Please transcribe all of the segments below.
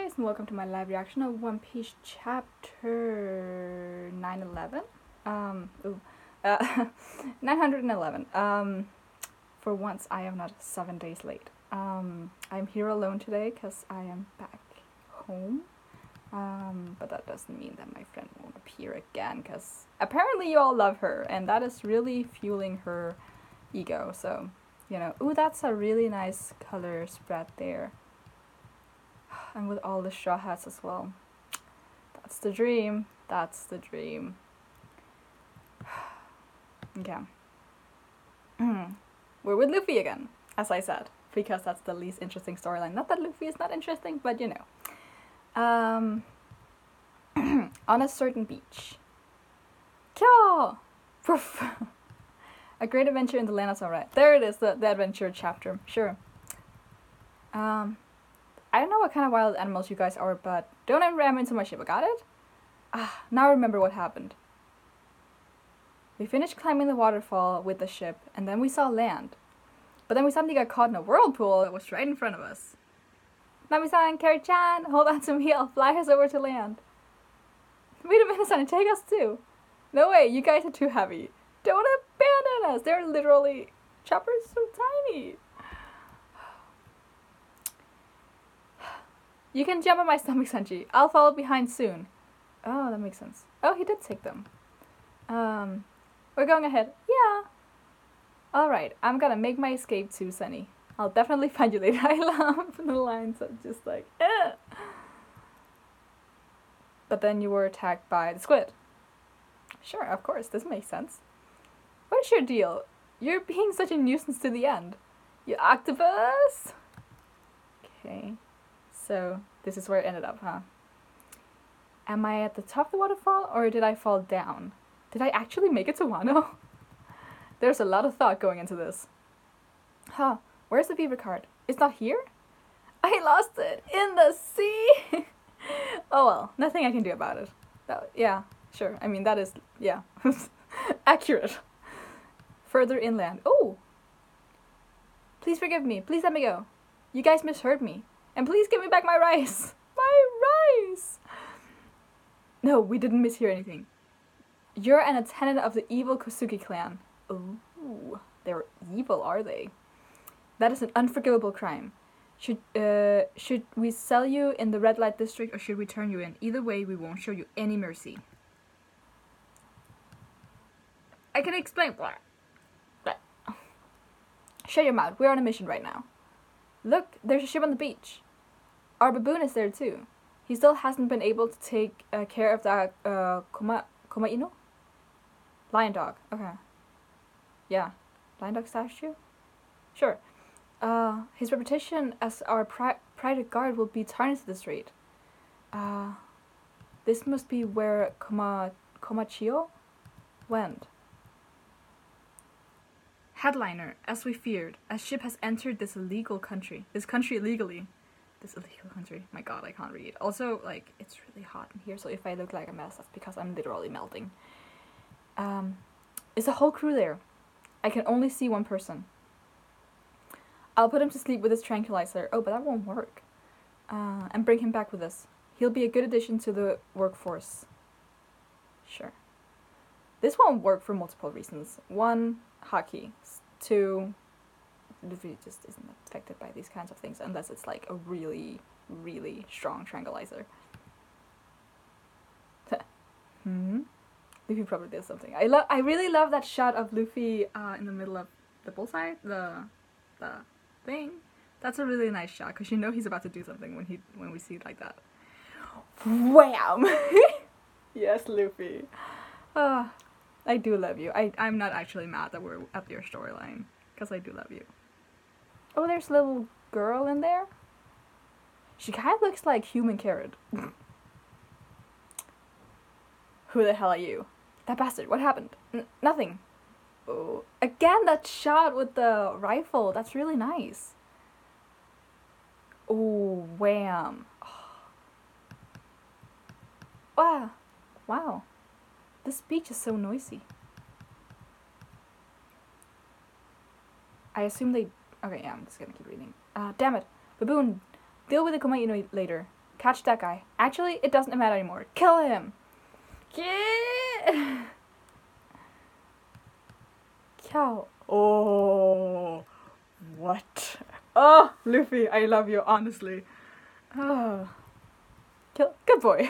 guys, and welcome to my live reaction of One Piece chapter 911. Ooh, 911. For once, I am not 7 days late. I'm here alone today because I am back home. But that doesn't mean that my friend won't appear again, because apparently you all love her, and that is really fueling her ego. So, ooh, that's a really nice color spread there. And with all the straw hats as well. That's the dream. That's the dream. Okay. We're with Luffy again, as I said, because that's the least interesting storyline. Not that Luffy is not interesting, but on a certain beach. Kyo! Poof! A great adventure in the land of samurai. There it is, the adventure chapter. Sure. I don't know what kind of wild animals you guys are, but don't ever ram into my ship, got it? Now I remember what happened. We finished climbing the waterfall with the ship, and then we saw land. But then we suddenly got caught in a whirlpool that was right in front of us. Nami-san, Carrie-chan, hold on to me, I'll fly us over to land. Wait a minute, son, take us too. No way, you guys are too heavy. Don't abandon us, they're literally... Chopper's so tiny. You can jump on my stomach, Sanji. I'll follow behind soon. Oh, that makes sense. Oh, he did take them. We're going ahead. Yeah. Alright, I'm gonna make my escape too, Sunny. I'll definitely find you later. I love the lines of just like, eh. But then you were attacked by the squid. Sure, of course, this makes sense. What is your deal? You're being such a nuisance to the end. You octopus! Okay. So, this is where it ended up, huh? Am I at the top of the waterfall, or did I fall down? Did I actually make it to Wano? There's a lot of thought going into this. Huh, where's the beaver card? It's not here? I lost it in the sea! Oh well, nothing I can do about it. Yeah, sure, I mean, that is, yeah, accurate. Further inland. Oh! Please forgive me, please let me go. You guys misheard me. And please give me back my rice! My rice! No, we didn't mishear anything. You're an attendant of the evil Kosugi clan. Ooh, they're evil, are they? That is an unforgivable crime. Should we sell you in the red light district, or should we turn you in? Either way, we won't show you any mercy. I can explain. Shut your mouth. We're on a mission right now. Look, there's a ship on the beach. Our baboon is there too. He still hasn't been able to take care of that Komaino? Lion dog. Okay. Yeah. Lion dog statue? Sure. His reputation as our private guard will be tarnished this rate. This must be where Komachio went. Headliner, as we feared, a ship has entered this country illegally. This illegal country. My god, I can't read. Also, like, it's really hot in here, so if I look like a mess, that's because I'm literally melting. Is the whole crew there? I can only see one person. I'll put him to sleep with his tranquilizer. Oh, but that won't work. And bring him back with us. He'll be a good addition to the workforce. Sure. This won't work for multiple reasons. 1, hockey. 2, Luffy just isn't affected by these kinds of things unless it's like a really, really strong tranquilizer. Luffy probably did something. I really love that shot of Luffy in the middle of the bullseye, the thing. That's a really nice shot because he's about to do something when we see it like that. Wham! Yes, Luffy. I do love you. I'm not actually mad that we're at your storyline because I do love you. Oh, there's a little girl in there. She kind of looks like human carrot. Who the hell are you? That bastard, what happened? Nothing. Oh, again, that shot with the rifle. That's really nice. Oh, wham. Wow. Wow. This beach is so noisy. I assume they... Okay, yeah, I'm just gonna keep reading. Damn it. Baboon, deal with the Komaino later. Catch that guy. Actually, it doesn't matter anymore. Kill him. Yeah. Cow. Oh. What? Oh, Luffy, I love you, honestly. Oh. Kill. Good boy.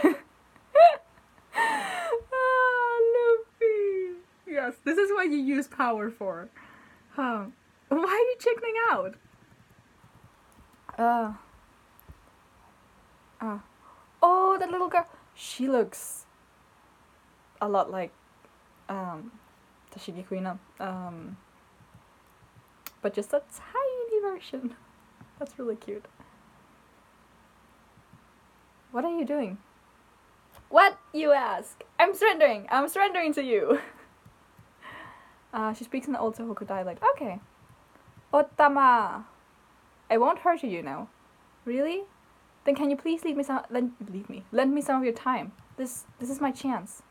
Oh, Luffy. Yes, this is what you use power for. Why are you chickening out? Oh, that little girl. She looks a lot like Tashigi Kuina. But just a tiny version. That's really cute. What are you doing? What, you ask? I'm surrendering. I'm surrendering to you. She speaks in the old Tohoku dialect. Okay. Otama. I won't hurt you now. Really? Then can you please lend me some of your time. This is my chance.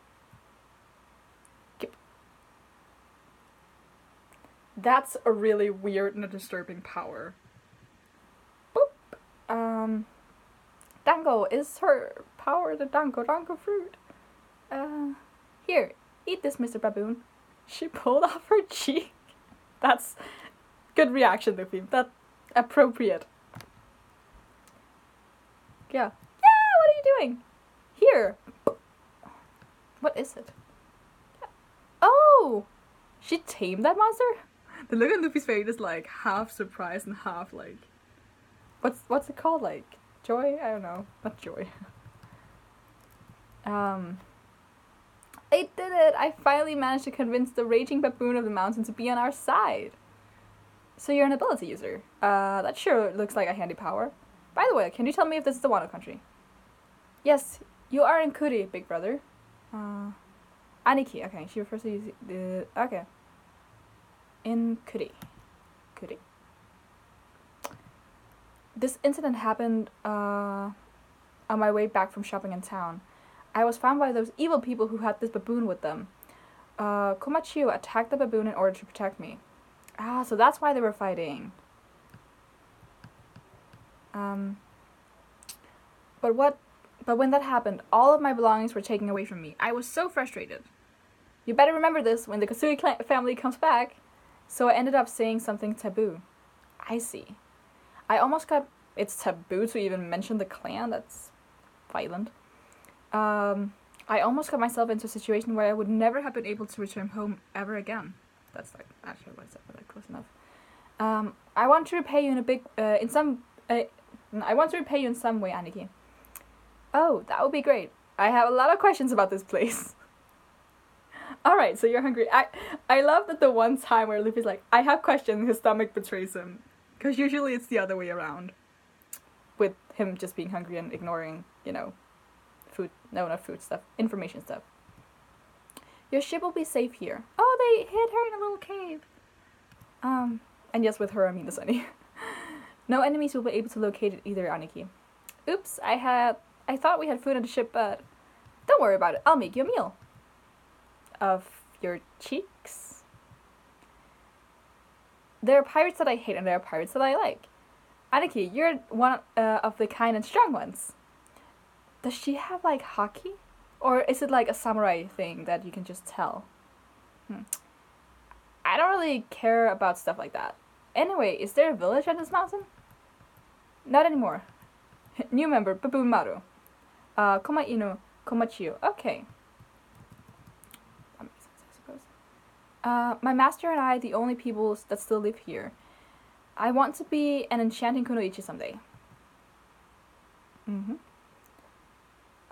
That's a really weird and a disturbing power. Boop. Dango is her power, the dango fruit. Here, eat this, Mr. Baboon. She pulled off her cheek. That's good reaction, Luffy. That's appropriate. Yeah. Yeah, what are you doing? Here. What is it? Oh! She tamed that monster? The look on Luffy's face is like half surprise and half like... What's it called? Like, joy? I don't know. Not joy. I did it! I finally managed to convince the raging baboon of the mountain to be on our side. So you're an ability user. That sure looks like a handy power. By the way, can you tell me if this is the Wano country? Yes, you are in Kuri, big brother. Aniki, okay, she refers to the... Okay. In Kuri. Kuri. This incident happened on my way back from shopping in town. I was found by those evil people who had this baboon with them. Komachiyo attacked the baboon in order to protect me. So that's why they were fighting. But when that happened, all of my belongings were taken away from me. I was so frustrated. You better remember this when the Kasui family comes back. So I ended up saying something taboo. I see. I almost got... It's taboo to even mention the clan. That's violent. I almost got myself into a situation where I would never have been able to return home ever again. That's like actually what I said, but like close enough. I want to repay you I want to repay you in some way, Aniki. Oh, that would be great. I have a lot of questions about this place. Alright, so you're hungry. I love that the one time where Luffy's like, I have questions, his stomach betrays him. Because usually it's the other way around. With him just being hungry and ignoring, you know, food, no, not food stuff, information stuff. Your ship will be safe here. Oh, they hid her in a little cave. And yes, with her I mean the Sunny. No enemies will be able to locate it either, Aniki. Oops, I thought we had food on the ship, but don't worry about it. I'll make you a meal. Of your cheeks? There are pirates that I hate and there are pirates that I like. Aniki, you're one of the kind and strong ones. Does she have like haki? Or is it like a samurai thing that you can just tell? I don't really care about stuff like that. Anyway, is there a village on this mountain? Not anymore. New member, Baboon Maru. Komainu, Komachiyo. Okay. That makes sense, I suppose. My master and I, the only people that still live here. I want to be an enchanting kunoichi someday.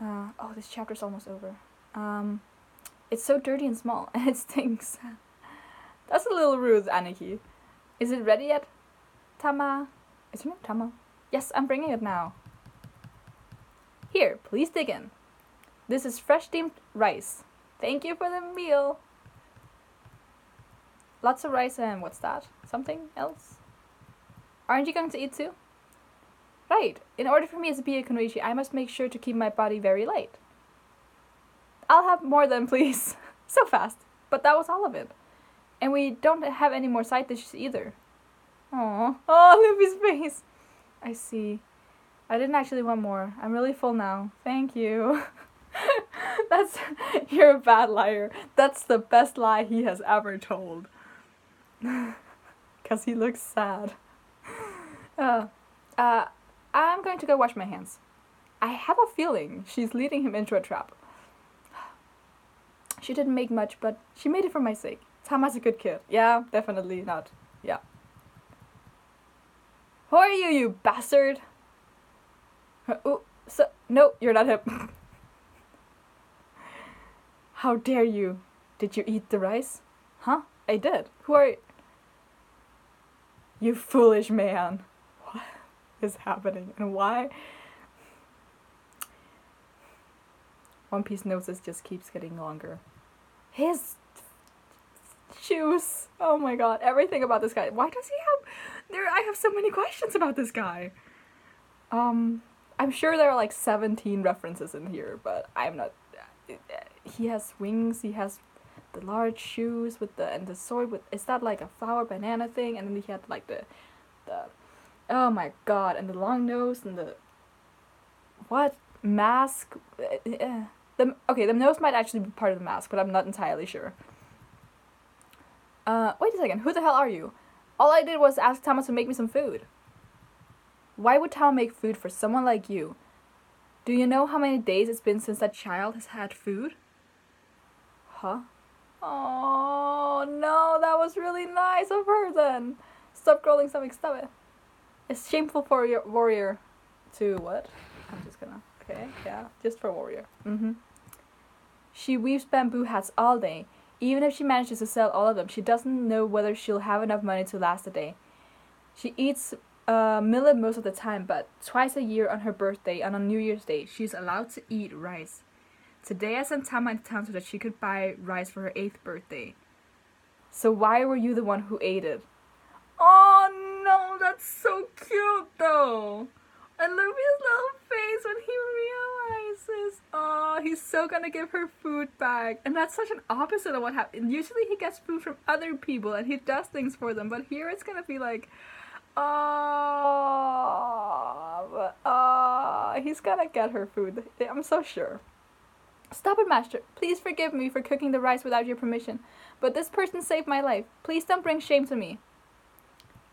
Oh, this chapter's almost over. It's so dirty and small, and it stinks. That's a little rude, Aniki. Is it ready yet? Tama. Is her name Tama? Yes, I'm bringing it now. Here, please dig in. This is fresh steamed rice. Thank you for the meal. Lots of rice and what's that? Something else? Aren't you going to eat too? Right. In order for me to be a kunoichi, I must make sure to keep my body very light. I'll have more then, please. So fast. But that was all of it. And we don't have any more side dishes either. Aww. Oh, Luffy's face. I see. I didn't actually want more. I'm really full now. Thank you. That's you're a bad liar. That's the best lie he has ever told. Cause he looks sad. I'm going to go wash my hands. I have a feeling she's leading him into a trap. She didn't make much, but she made it for my sake. Tama's a good kid. Yeah, definitely not. Yeah. Who are you, you bastard? Oh, so no, you're not him. How dare you? Did you eat the rice? Huh? I did. Who are you? You foolish man. What is happening and why? One Piece noses just keeps getting longer. His shoes. Oh my god, everything about this guy. Why does he have I have so many questions about this guy. I'm sure there are like 17 references in here, but I'm not. He has wings, he has the large shoes with the sword with, is that like a flower banana thing? And then he had like the oh my god, and the long nose and the what mask? The nose might actually be part of the mask, but I'm not entirely sure. Wait a second, who the hell are you? All I did was ask Tama to make me some food. Why would Tama make food for someone like you? Do you know how many days it's been since that child has had food? Huh? Oh no, that was really nice of her then. Stop scrolling, stop it. It's shameful for your warrior to what? I'm just gonna, okay, yeah, just for warrior. She weaves bamboo hats all day. Even if she manages to sell all of them, she doesn't know whether she'll have enough money to last a day. She eats millet most of the time, but twice a year on her birthday and on New Year's Day, she's allowed to eat rice. Today I sent Tama into town so that she could buy rice for her 8th birthday. So why were you the one who ate it? Oh no, that's so cute though. And Luffy's little face when he realizes, oh, he's so gonna give her food back. And that's such an opposite of what happened. Usually he gets food from other people and he does things for them, but here it's gonna be like, he's gonna get her food. I'm so sure. Stop it, master. Please forgive me for cooking the rice without your permission, but this person saved my life. Please don't bring shame to me.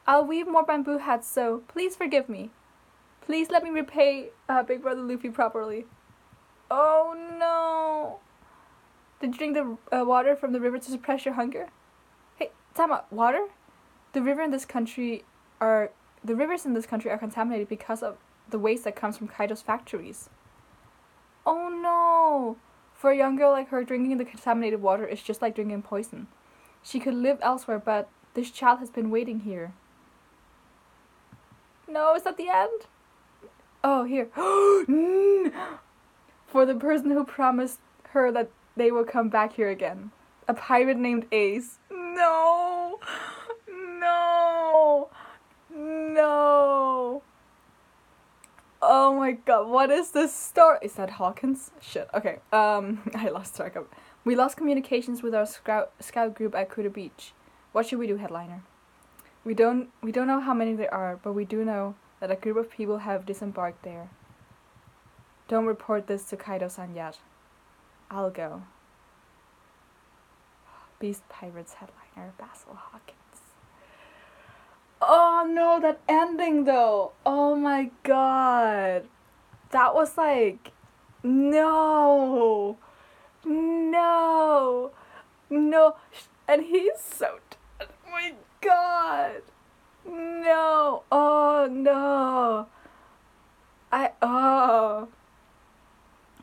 I'll weave more bamboo hats, so please forgive me. Please let me repay Big Brother Luffy properly. Oh no! Did you drink the water from the river to suppress your hunger? Hey, Tama, water? The rivers in this country are contaminated because of the waste that comes from Kaido's factories. Oh no! For a young girl like her, drinking the contaminated water is just like drinking poison. She could live elsewhere, but this child has been waiting here. No, is that the end? Oh, here. For the person who promised her that they will come back here again. A pirate named Ace. No! No! No! Oh my god, what is this story? Is that Hawkins? Shit, okay. I lost track of. We lost communications with our scout group at Kuta Beach. What should we do, headliner? We don't know how many there are, but we do know that a group of people have disembarked there. Don't report this to Kaido-san yet. I'll go. Beast Pirates headliner, Basil Hawkins. Oh no, that ending though. Oh my god. That was like, no. No. No. And he's so dead. Oh my god. No. Oh no.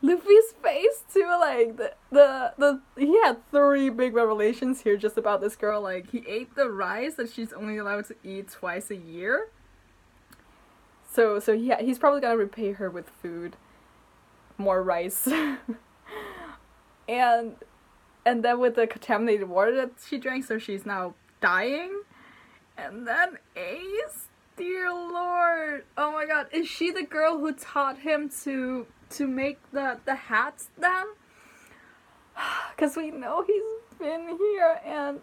Luffy's face too, like he had 3 big revelations here just about this girl. Like, he ate the rice that she's only allowed to eat twice a year. So yeah, he's probably gonna repay her with food, more rice, and then with the contaminated water that she drank, so she's now dying. And then Ace, dear lord, oh my god, is she the girl who taught him to make the hats then? Because we know he's been here, and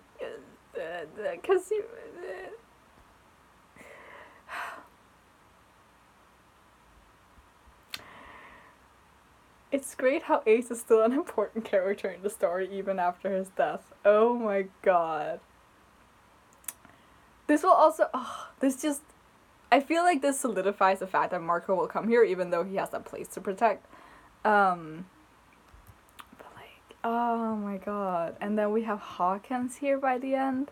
because he It's great how Ace is still an important character in the story even after his death. Oh my god. This will also, this just, I feel like this solidifies the fact that Marco will come here even though he has a place to protect. But like, oh my god. And then we have Hawkins here by the end.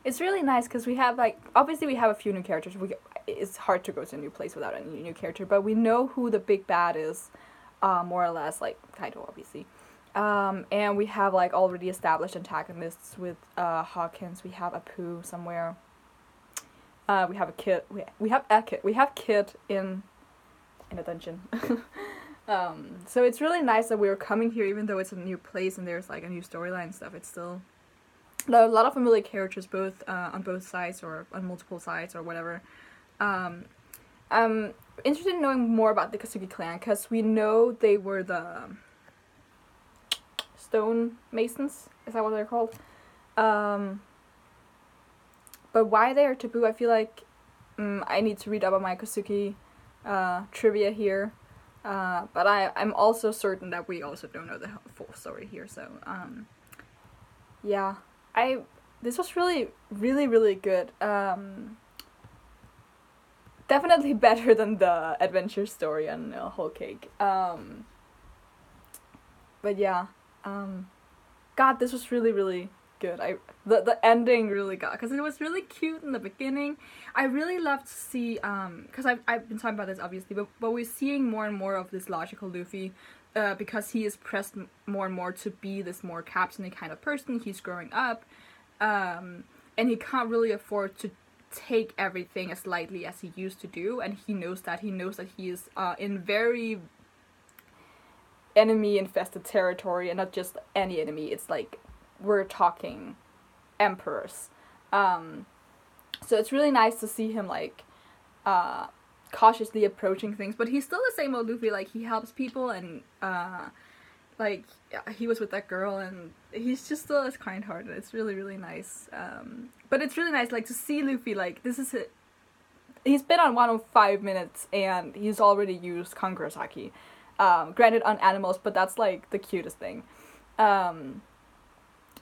It's really nice because we have like, obviously we have a few new characters. It's hard to go to a new place without a new character, but we know who the big bad is, more or less, like Kaido obviously. And we have like already established antagonists with Hawkins. We have Apu somewhere. We have a kid. We have a kid. We have Kid in a dungeon. So it's really nice that we're coming here, even though it's a new place and there's like a new storyline and stuff. It's still a lot of familiar characters, both on both sides or on multiple sides or whatever. I'm interested in knowing more about the Kosugi clan because we know they were the stone masons. Is that what they're called? But why they are taboo, I feel like I need to read up on my Kosugi trivia here. But I'm also certain that we also don't know the full story here. So yeah, this was really, really, really good. Definitely better than the adventure story on Whole Cake. But yeah, God, this was really, really good. The ending really got, because it was really cute in the beginning. I really love to see, because I've been talking about this obviously, but we're seeing more and more of this logical Luffy, because he is pressed more and more to be this more captain kind of person. He's growing up, and he can't really afford to take everything as lightly as he used to do, and he knows that he is in very enemy infested territory, and not just any enemy. It's like we're talking emperors. So it's really nice to see him like cautiously approaching things, but he's still the same old Luffy. Like, he helps people, and like he was with that girl, and he's just still as kind-hearted. It's really, really nice. But it's really nice, like, to see Luffy, like, this is it. He's been on 105 minutes, and he's already used Conqueror's Haki. Granted on animals, but that's, like, the cutest thing.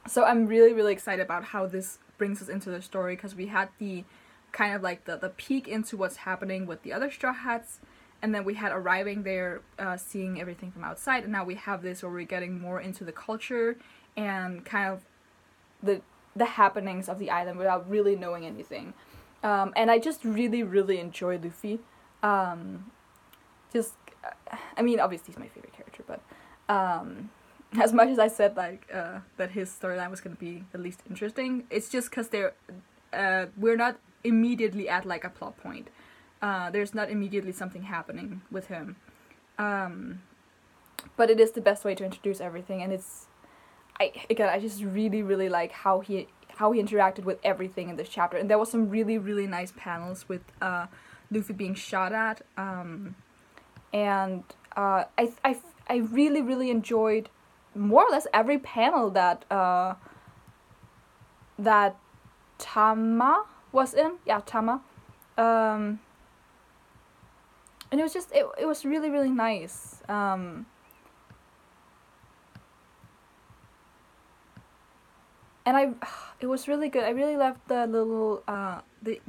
So I'm really, really excited about how this brings us into the story, because we had the kind of, like, the peek into what's happening with the other Straw Hats, and then we had arriving there, seeing everything from outside, and now we have this where we're getting more into the culture and kind of the happenings of the island without really knowing anything. And I just really, really enjoy Luffy. I mean, obviously he's my favorite character, but as much as I said, like, that his storyline was going to be the least interesting, it's just because we're not immediately at, like, a plot point. There's not immediately something happening with him. But it is the best way to introduce everything, and I just really, really like how he interacted with everything in this chapter. And there was some really, really nice panels with Luffy being shot at. And I really, really enjoyed more or less every panel that Tama was in. Yeah, Tama. And it was just, it was really, really nice. And it was really good. I really loved the little, the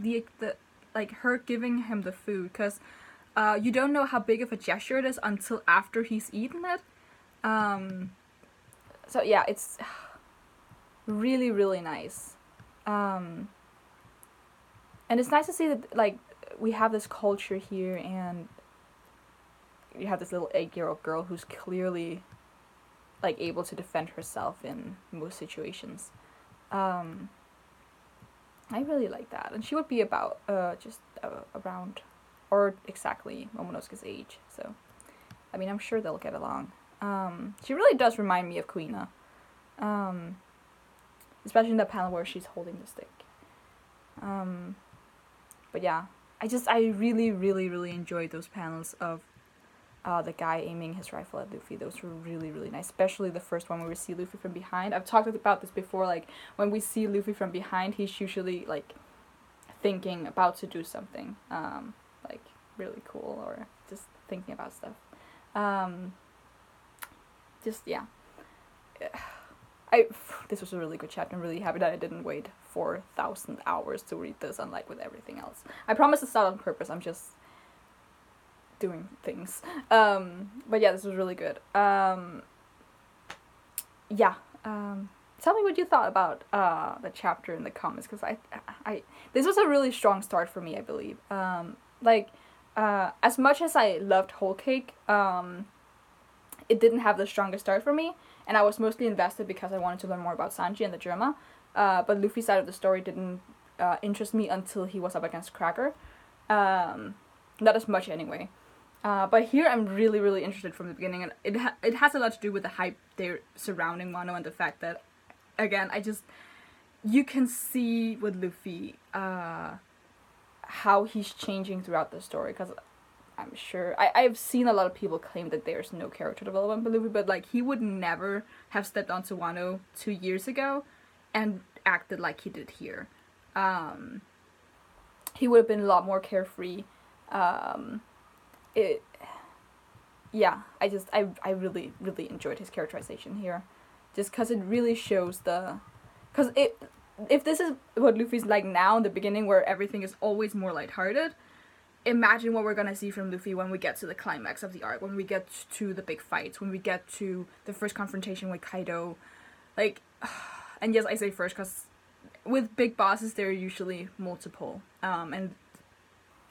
like, her giving him the food, because you don't know how big of a gesture it is until after he's eaten it. So yeah, it's really, really nice. And it's nice to see that, like, we have this culture here, and you have this little 8-year-old girl who's clearly, like, able to defend herself in most situations. I really like that, and she would be about just around or exactly Momonosuke's age. So, I mean, I'm sure they'll get along. She really does remind me of Kuina, especially in the panel where she's holding the stick. But yeah, I really, really, really enjoyed those panels of the guy aiming his rifle at Luffy. Those were really, really nice, especially the first one where we see Luffy from behind. I've talked about this before, like, when we see Luffy from behind, he's usually, like, thinking, about to do something. Like, really cool, or just thinking about stuff. Um, just yeah. This was a really good chapter. I'm really happy that I didn't wait 4,000 hours to read this, unlike with everything else. I promise it's not on purpose. I'm just doing things. But yeah, this was really good. Yeah. Tell me what you thought about the chapter in the comments, because this was a really strong start for me, I believe. As much as I loved Whole Cake, it didn't have the strongest start for me, and I was mostly invested because I wanted to learn more about Sanji and the Germa. But Luffy's side of the story didn't interest me until he was up against Cracker. Not as much anyway. But here I'm really, really interested from the beginning, and it has a lot to do with the hype there surrounding Wano, and the fact that, again, you can see with Luffy how he's changing throughout the story, because I'm sure I've seen a lot of people claim that there's no character development with Luffy, but like, he would never have stepped onto Wano 2 years ago and acted like he did here. He would have been a lot more carefree. I really, really enjoyed his characterization here, just because it really shows if this is what Luffy's like now in the beginning, where everything is always more lighthearted, imagine what we're gonna see from Luffy when we get to the climax of the arc, when we get to the big fights, when we get to the first confrontation with Kaido. Like, and yes, I say first because with big bosses there are usually multiple, and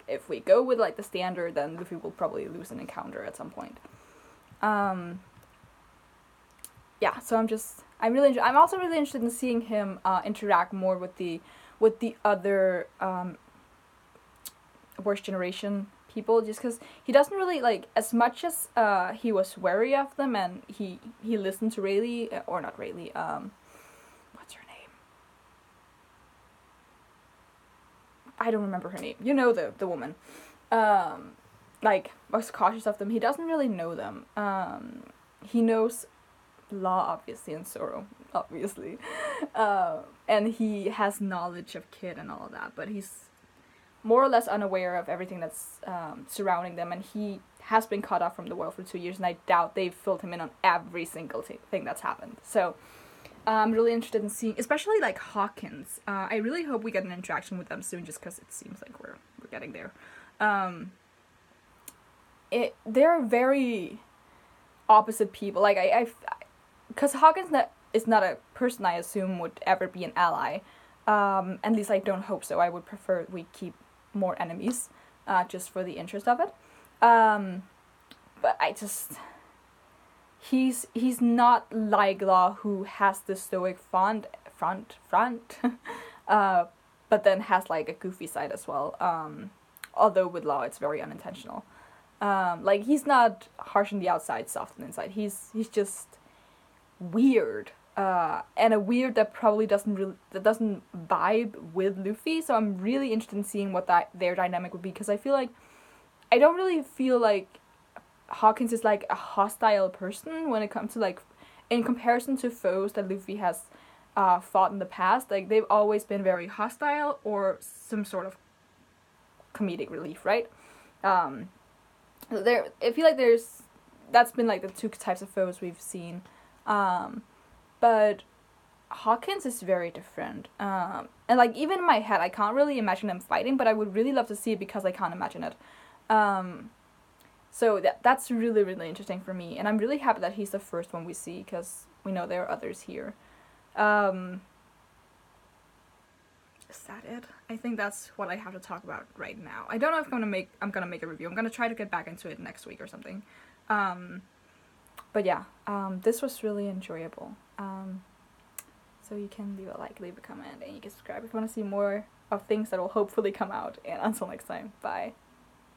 if we go with like the standard, then Luffy will probably lose an encounter at some point. Yeah, so I'm also really interested in seeing him interact more with the other worst generation people, just because he doesn't really, like, as much as he was wary of them, and he listened to Rayleigh, or not Rayleigh, what's her name? I don't remember her name. You know, the woman. Like, was cautious of them. He doesn't really know them. He knows Law, obviously, and Zoro, obviously. And he has knowledge of Kid and all of that, but he's more or less unaware of everything that's surrounding them, and he has been cut off from the world for 2 years, and I doubt they've filled him in on every single thing that's happened. So I'm really interested in seeing, especially like Hawkins. I really hope we get an interaction with them soon, just because it seems like we're getting there. They're very opposite people. Like, because Hawkins is not a person I assume would ever be an ally. At least I don't hope so. I would prefer we keep more enemies, just for the interest of it. But he's not like Law, who has the stoic front, but then has like a goofy side as well. Although with Law it's very unintentional. Like, he's not harsh on the outside, soft on the inside. He's just weird. And a weird that probably doesn't vibe with Luffy. So I'm really interested in seeing what their dynamic would be, because I don't really feel like Hawkins is like a hostile person when it comes to, like, in comparison to foes that Luffy has fought in the past. Like, they've always been very hostile or some sort of comedic relief, right? I feel like that's been like the two types of foes we've seen. But Hawkins is very different. And like, even in my head, I can't really imagine them fighting, but I would really love to see it because I can't imagine it. So that's really, really interesting for me. And I'm really happy that he's the first one we see, because we know there are others here. Is that it? I think that's what I have to talk about right now. I don't know if I'm gonna make a review. I'm gonna try to get back into it next week or something. But yeah, this was really enjoyable. So you can leave a like, leave a comment, and you can subscribe if you want to see more of things that will hopefully come out. And until next time, bye.